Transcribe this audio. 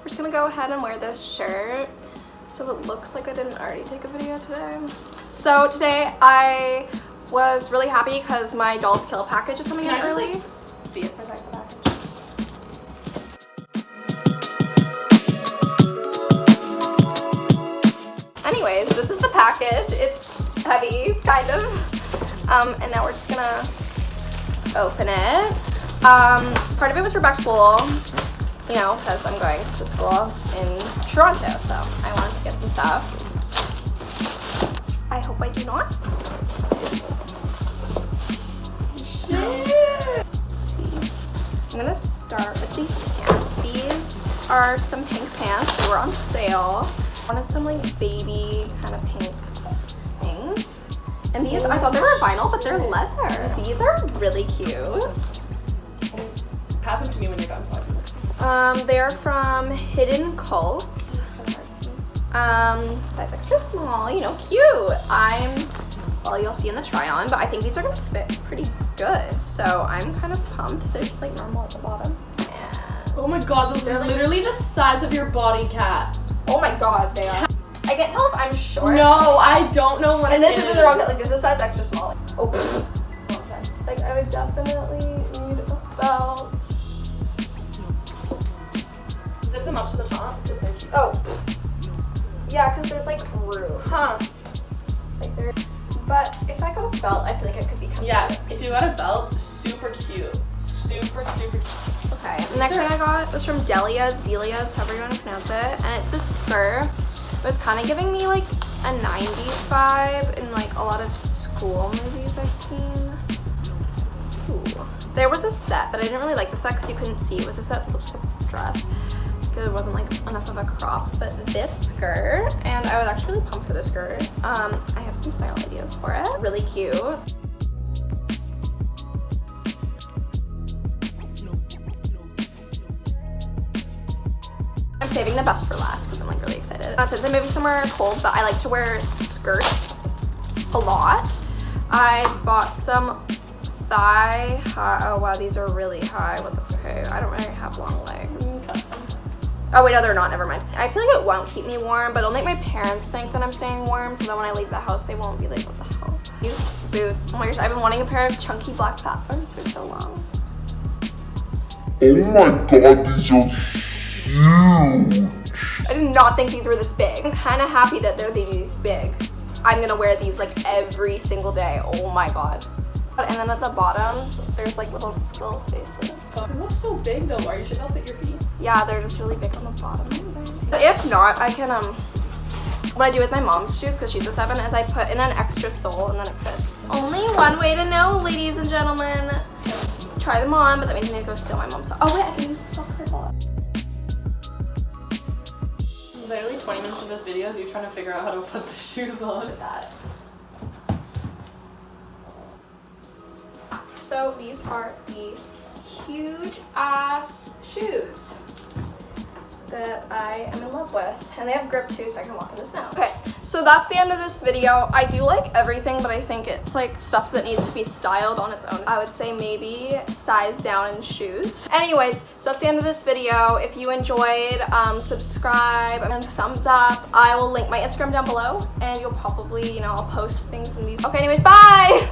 just gonna go ahead and wear this shirt so it looks like I didn't already take a video today. So today I was really happy because my Dolls Kill package is coming in early. Like, see it? Protect the package. Anyways, this is the package. It's heavy, kind of. And now we're just gonna open it. Part of it was for back to school, you know, because I'm going to school in Toronto, so I wanted to get some stuff. I hope I do not. Shit. Let's see. I'm gonna start with these pants. These are some pink pants. They were on sale. I wanted some like baby kind of pink things. And these, I thought they were vinyl, but they're leather. These are really cute. Pass them to me when you're done so I can. They are from Hidden Cult. Size extra small, you know, cute. Well, you'll see in the try on, but I think these are gonna fit pretty good. So I'm kind of pumped. They're just like normal at the bottom. And Oh my god, those are like, literally the size of your body, Kat. oh my god, they are. I can't tell if I'm short. No, I don't know what And it this is. isn't the wrong, like this is size extra small. Oh, okay. Like I would definitely need a belt. Zip them up to the top because they're cute. Oh, yeah, because there's like room. Huh. Like there, but if I got a belt, I feel like it could become. Yeah, if you got a belt, super cute. Super cute. Okay. The next thing I got was from Delia's, however you want to pronounce it, and it's this skirt. It was kind of giving me like a 90s vibe in like a lot of school movies I've seen. Ooh. There was a set, but I didn't really like the set because you couldn't see it was a set, so it looked like a dress. Because it wasn't like enough of a crop. But this skirt, and I was actually really pumped for this skirt. I have some style ideas for it. Really cute. I'm saving the best for last because I'm like really excited. Since I'm moving somewhere cold, but I like to wear skirts a lot. I bought some thigh high. Oh wow, these are really high. What the fuck? I don't really have long legs. Oh wait, no, they're not. Never mind. I feel like it won't keep me warm, but it'll make my parents think that I'm staying warm, so that when I leave the house, they won't be like, what the hell? These boots. Oh my gosh, I've been wanting a pair of chunky black platforms for so long. Oh my god, these are huge. I did not think these were this big. I'm kind of happy that they're these big. I'm gonna wear these like every single day. Oh my god. And then at the bottom, there's like little skull faces. It looks so big though. Are you sure they'll fit your feet? Yeah, they're just really big on the bottom. If not, I can, what I do with my mom's shoes, because she's a 7, is I put in an extra sole and then it fits. Only one way to know, ladies and gentlemen. Try them on, but that means I need to go steal my mom's socks. Oh wait, I can use the socks I bought. Literally 20 minutes of this video is you trying to figure out how to put the shoes on. That. So these are the huge ass shoes that I am in love with, and they have grip too, so I can walk in the snow. Okay, so that's the end of this video. I do like everything, but I think it's like stuff that needs to be styled on its own. I would say maybe size down in shoes. Anyways, so that's the end of this video. If you enjoyed, subscribe and thumbs up. I will link my Instagram down below, and you'll probably, you know, I'll post things in these. Okay, anyways, bye!